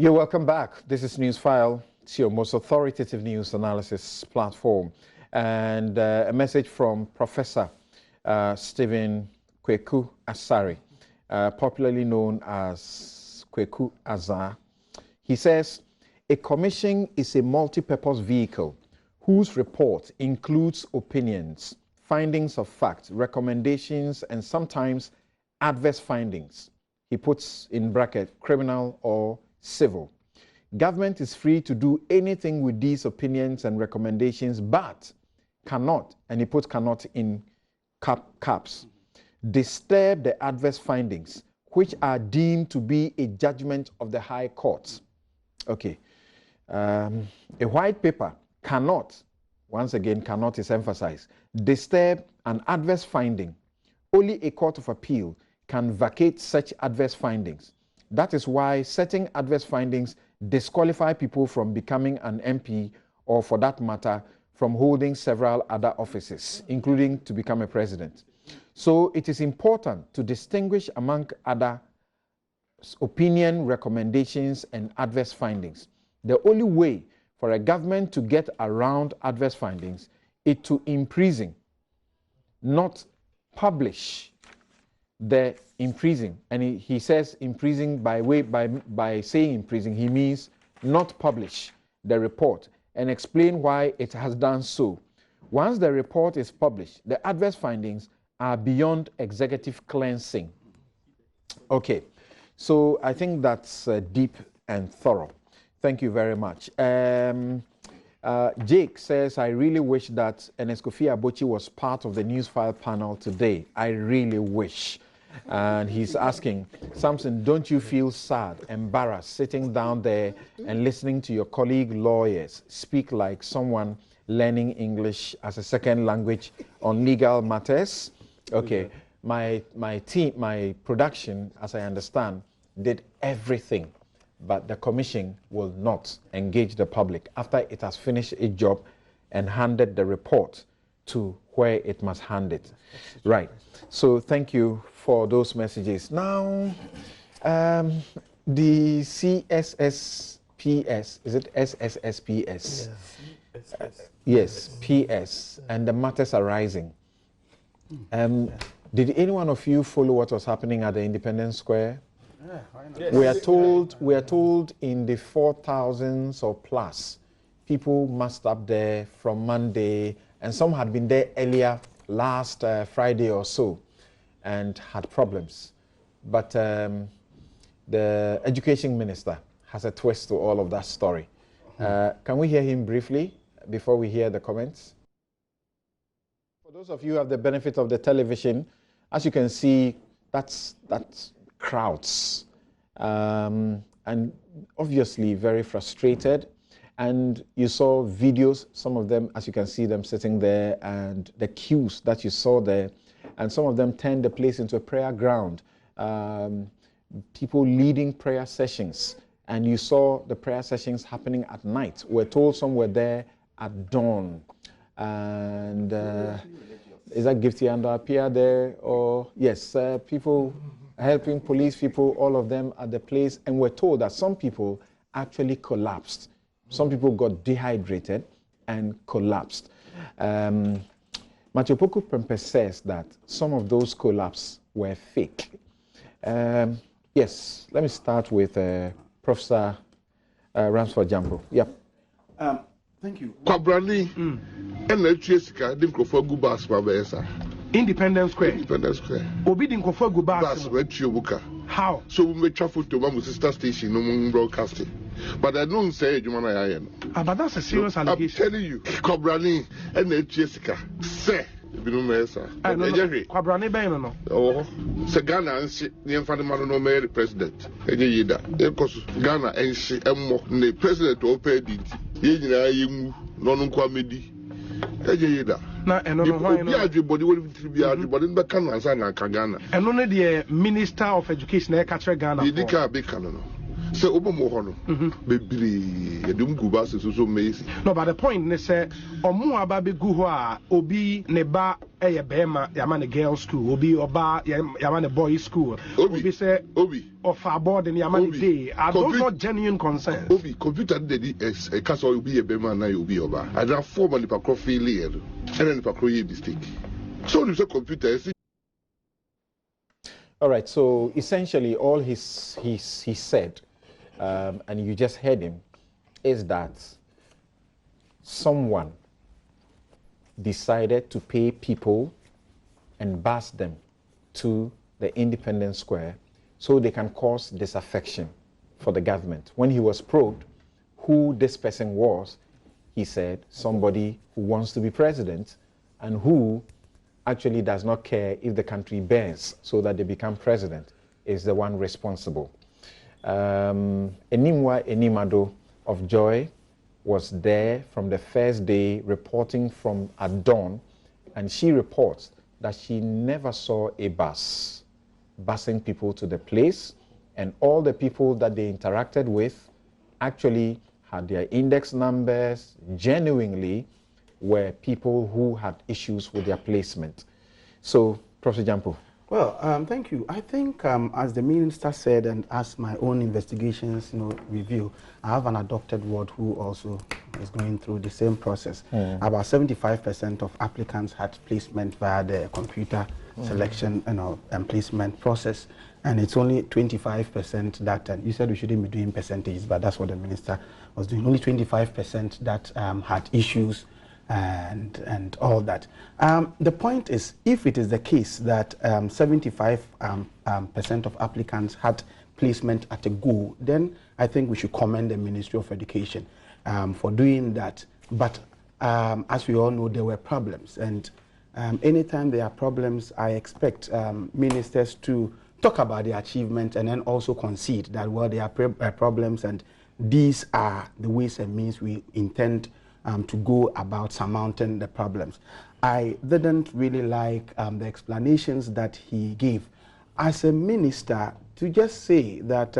You're welcome back. This is Newsfile. It's your most authoritative news analysis platform. And a message from Professor Stephen Kweku Asare, popularly known as Kweku Azar. He says, a commission is a multi-purpose vehicle whose report includes opinions, findings of fact, recommendations, and sometimes adverse findings. He puts in bracket criminal or civil. Government is free to do anything with these opinions and recommendations, but cannot, and he puts cannot in caps, disturb the adverse findings, which are deemed to be a judgment of the High Court. Okay. A white paper cannot, once again, cannot is emphasized, disturb an adverse finding. Only a court of appeal can vacate such adverse findings. That is why certain adverse findings disqualify people from becoming an MP, or for that matter, from holding several other offices, including to become a president. So it is important to distinguish among other opinion, recommendations, and adverse findings. The only way for a government to get around adverse findings is to imprison, not publish the imprison. And he says imprison by saying imprison, he means not publish the report and explain why it has done so. Once the report is published, the adverse findings are beyond executive cleansing. Okay, so I think that's deep and thorough. Thank you very much. Jake says, I really wish that Kofi Abochi was part of the Newsfile panel today. I really wish. And he's asking, Samson, don't you feel sad, embarrassed, sitting down there and listening to your colleague lawyers speak like someone learning English as a second language on legal matters? Okay, my team, my production, as I understand, did everything, but the commission will not engage the public after it has finished its job and handed the report to where it must hand it. Right. So thank you for those messages. Now, the CSSPS, is it SSSPS? Yes, PS, and the matters arising. Did any one of you follow what was happening at the Independence Square? Yes. We are told in the 4,000s or plus people massed up there from Monday, and some had been there earlier last Friday or so and had problems. But the education minister has a twist to all of that story. Can we hear him briefly before we hear the comments? For those of you who have the benefit of the television, as you can see, that's crowds, and obviously very frustrated. And you saw videos, some of them, as you can see them sitting there, and the queues that you saw there, and some of them turned the place into a prayer ground. People leading prayer sessions, and you saw the prayer sessions happening at night. We're told some were there at dawn. And is that Gifty and Apia there? Or yes, people helping police people, all of them at the place, and we're told that some people actually collapsed. Some people got dehydrated and collapsed. Matthew Poku Prempe says that some of those collapses were fake. Yes, let me start with Professor Ramsford Jambo. Yep. Thank you. Independence Square. Independence Square. Obidin Kofa go back. How? So we make travel to my sister station, no broadcasting. But I don't say you want but that's a serious allegation. I'm telling you, Kwabrani and Jessica say. Kwabrani Ben no. Oh, Ghana and the infant man no mayor president. Because Ghana and she the president or paid it. You no kwamedi. Na eno no why no. Everybody will be everybody in Ghana and Ghana. And only the Minister of Education e catch Ghana. The Dika be Ghana. say obomo hono bebre yedum gu bus so mezi. No, but the point is say omo aba be gu ho a obi ne ba eye bema yama ne girls school, obi oba yama ne boys school, obi say obi of aboard in yama ne day. Are those not genuine concerns? Obi computer dey a case obi e bema na obi oba. I don't form on the pack failure and then the pack mistake. So you say computer. All right, so essentially all he said, and you just heard him, is that someone decided to pay people and bus them to the Independence Square so they can cause disaffection for the government. When he was probed who this person was, he said somebody who wants to be president and who actually does not care if the country bends so that they become president is the one responsible. Enimwa Enimado of Joy was there from the first day reporting from at dawn, and she reports that she never saw a bus busing people to the place, and all the people that they interacted with actually had their index numbers, genuinely were people who had issues with their placement. So, Professor Jampo. Well, thank you. I think, as the minister said, and as my own investigations, review, I have an adopted ward who also is going through the same process. About 75% of applicants had placement via the computer selection, and placement process, and it's only 25% that. And you said we shouldn't be doing percentages, but that's what the minister was doing. Only 25% that had issues and all that. The point is, if it is the case that 75% of applicants had placement at a go, then I think we should commend the Ministry of Education for doing that. But as we all know, there were problems, and anytime there are problems, I expect ministers to talk about the achievement and then also concede that, well, there are problems, and these are the ways and means we intend to go about surmounting the problems. I didn't really like the explanations that he gave. As a minister, to just say that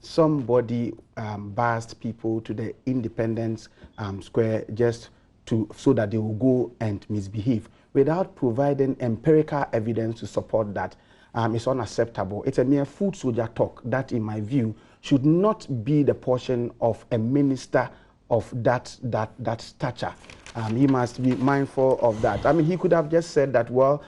somebody bussed people to the Independence Square just so that they will go and misbehave without providing empirical evidence to support that is unacceptable. It's a mere foot soldier talk that, in my view, should not be the portion of a minister of that stature. He must be mindful of that. I mean, he could have just said that, well,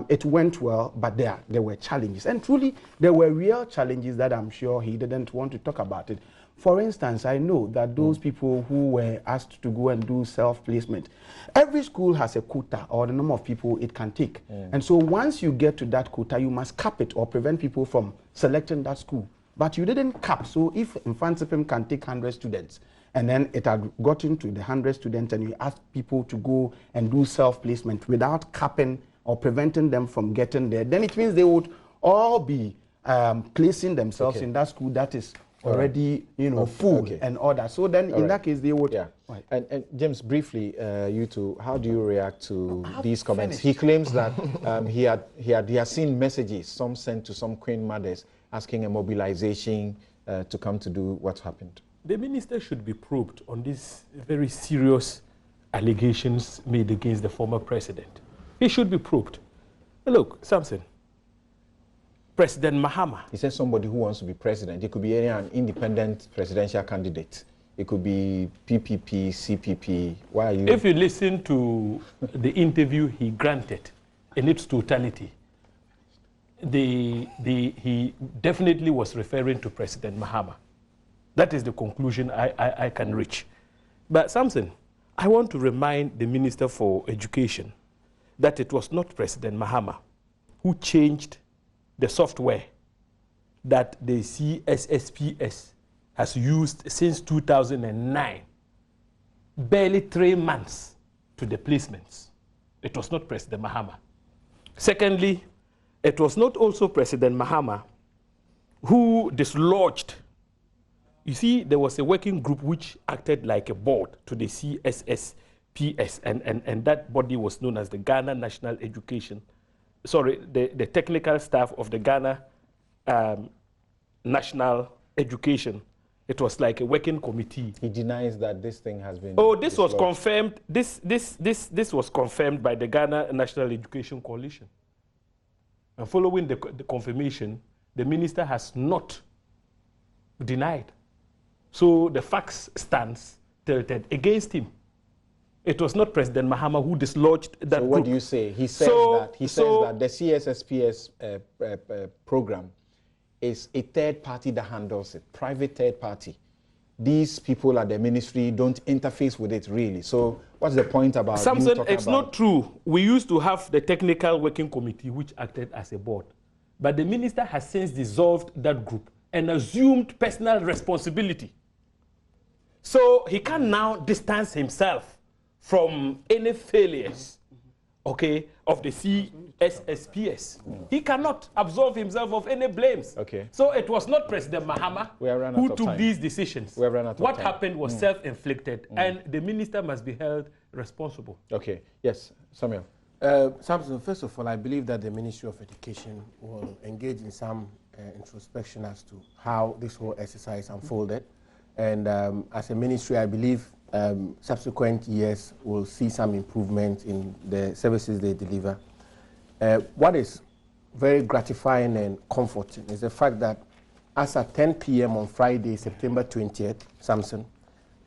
it went well, but there were challenges. And truly, there were real challenges that I'm sure he didn't want to talk about it. For instance, I know that those people who were asked to go and do self-placement, every school has a quota or the number of people it can take. And so once you get to that quota, you must cap it or prevent people from selecting that school. But you didn't cap. So if Infantsipim can take 100 students, and then it had gotten to the 100 students, and you asked people to go and do self-placement without capping or preventing them from getting there, then it means they would all be placing themselves in that school that is already, full and all that. So then in that case, they would... Yeah. Right. And James, briefly, you two, how do you react to these comments? He claims that he had seen messages, some sent to some queen mothers, asking a mobilization to come to do what happened. The minister should be probed on these very serious allegations made against the former president. He should be probed. Look, Samson, President Mahama. He said somebody who wants to be president. It could be an independent presidential candidate. It could be PPP, CPP. Why are you? If you listen to the interview he granted in its totality, he definitely was referring to President Mahama. That is the conclusion I can reach. But Samson, I want to remind the Minister for Education that it was not President Mahama who changed the software that the CSSPS has used since 2009, barely 3 months to the placements. It was not President Mahama. Secondly, it was not also President Mahama who dislodged. You see, there was a working group which acted like a board to the CSSPS, and that body was known as the Ghana National Education, the technical staff of the Ghana National Education It was like a working committee. He denies that this thing has been. Oh, this was dislodged. confirmed. This was confirmed by the Ghana National Education Coalition. And following the confirmation, the minister has not denied. So the facts stands tilted against him. It was not President Mahama who dislodged that So what group. do you say? He says that the CSSPS program is a third party that handles it, private third party. These people at the ministry don't interface with it really. So what's the point about Samson, it's not true. We used to have the technical working committee which acted as a board. But the minister has since dissolved that group and assumed personal responsibility. So he can now distance himself from any failures, okay, of the CSSPS. He cannot absolve himself of any blames. Okay. So it was not President Mahama who took these decisions. What happened was self-inflicted, and the minister must be held responsible. Okay. Yes, Samuel. Samson, first of all, I believe that the Ministry of Education will engage in some introspection as to how this whole exercise unfolded. And as a ministry, I believe subsequent years will see some improvement in the services they deliver. What is very gratifying and comforting is the fact that as at 10 p.m. on Friday, September 20th, Samson,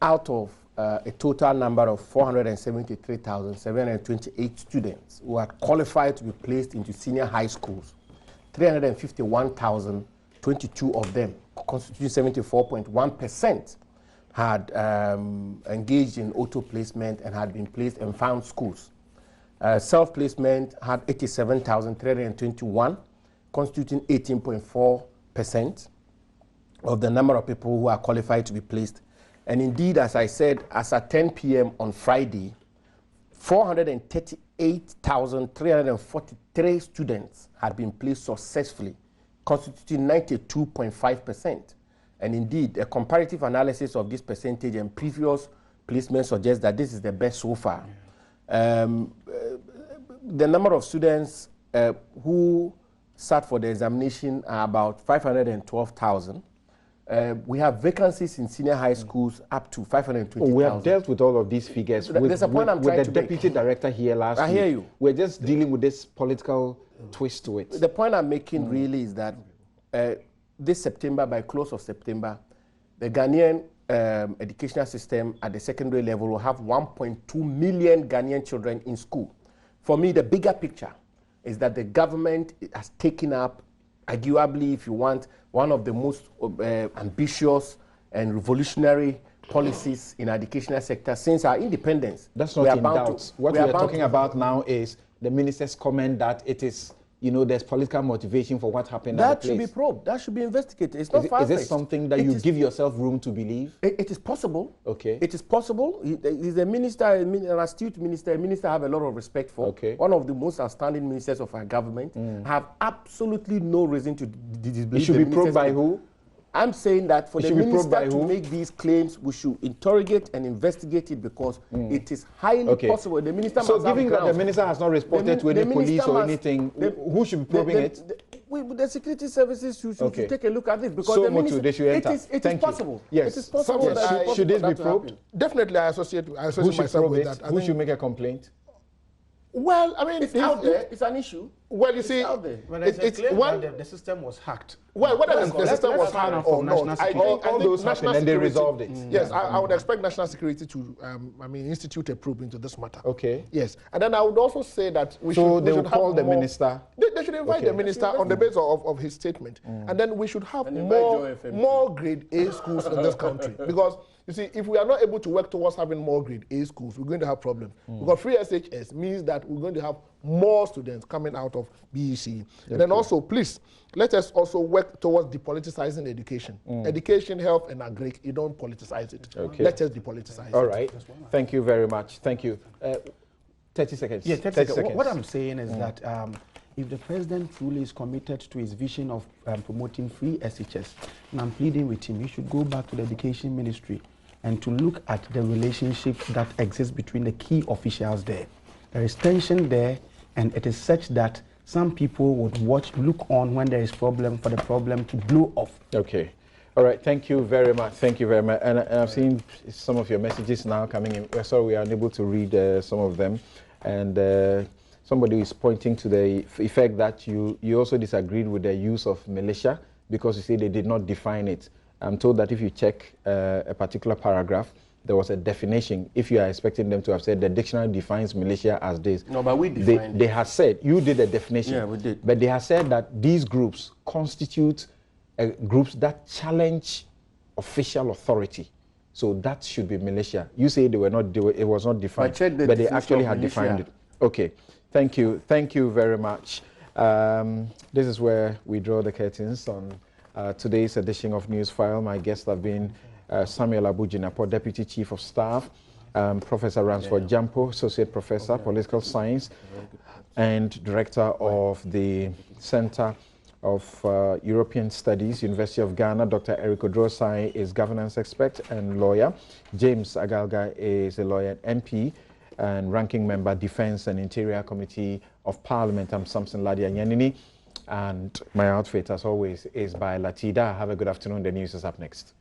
out of a total number of 473,728 students who are qualified to be placed into senior high schools, 351,022 of them, constituting 74.1%, had engaged in auto-placement and had been placed in found schools. Self-placement had 87,321, constituting 18.4% of the number of people who are qualified to be placed. And indeed, as I said, as at 10 p.m. on Friday, 438,343 students had been placed successfully, constituting 92.5%. And indeed, a comparative analysis of this percentage and previous placements suggests that this is the best so far. The number of students who sat for the examination are about 512,000. We have vacancies in senior high schools up to 520,000. We have dealt with all of these figures with the deputy director here last week. I hear you. We're just dealing with this political twist to it. The point I'm making really is that this September, by close of September, the Ghanaian educational system at the secondary level will have 1.2 million Ghanaian children in school. For me, the bigger picture is that the government has taken up, arguably, if you want, one of the most ambitious and revolutionary policies in the educational sector since our independence. That's not in doubt. What we are talking about now is the minister's comment that it is, you know, there's political motivation for what happened at the place. That should be probed. That should be investigated. It's not far-fetched. Is this something that you give yourself room to believe? It is possible. Okay. It is possible. He's a minister, an astute minister. A minister I have a lot of respect for. Okay. One of the most outstanding ministers of our government. I have absolutely no reason to disbelieve. It should be probed by who? I'm saying that for the minister to make these claims, we should interrogate and investigate it because it is highly possible. The minister so given that the minister has not responded to any police or anything, who should be probing it? The security services should take a look at this because so the minister, it is possible. Yes. It is possible. Yes. Should this be probed? Definitely, I associate myself with that. Who should make a complaint? Well, I mean, it's out there. It's an issue. Well, you see, it's when the system was hacked. Well, whether the system was hacked or not, I think all those happened and they resolved it. Yes, I would expect national security to, institute a probe into this matter. Okay. Yes, and then I would also say that we should. They will call the minister. They should invite the minister on the basis of his statement, and then we should have more grade A schools in this country because. You see, if we are not able to work towards having more grade A schools, we're going to have problems. Because free SHS means that we're going to have more students coming out of BEC. And then also, please, let us also work towards depoliticizing education. Education, health, and agri, you don't politicize it. Let us depoliticize it. All right. Thank you very much. Thank you. 30 seconds. Yeah, 30 seconds. What I'm saying is that if the president truly is committed to his vision of promoting free SHS, and I'm pleading with him, he should go back to the education ministry and to look at the relationship that exists between the key officials there. There is tension there, and it is such that some people would look on when there is problem for the problem to blow off. Okay. All right, thank you very much. Thank you very much. And I've seen some of your messages now coming in. We're sorry we are unable to read some of them. And somebody is pointing to the effect that you also disagreed with the use of militia because you say they did not define it. I'm told that if you check a particular paragraph, there was a definition. If you are expecting them to have said the dictionary defines militia as this. No, but we defined they have said, you did a definition. Yeah, we did. But they have said that these groups constitute groups that challenge official authority. So that should be militia. You say they were not, it was not defined, but they actually had defined it. Okay, thank you. Thank you very much. This is where we draw the curtains on today's edition of Newsfile. My guests have been Samuel Abu-Jinapor, Deputy Chief of Staff, Professor Ransford Jampo, Associate Professor, Political Science, and Director of the Center of European Studies, University of Ghana. Dr. Eric Odrosai is governance expert and lawyer. James Agalga is a lawyer, MP, and ranking member, Defense and Interior Committee of Parliament. I'm Samson Ladia Nyanini, and my outfit, as always, is by Latida. Have a good afternoon. The news is up next.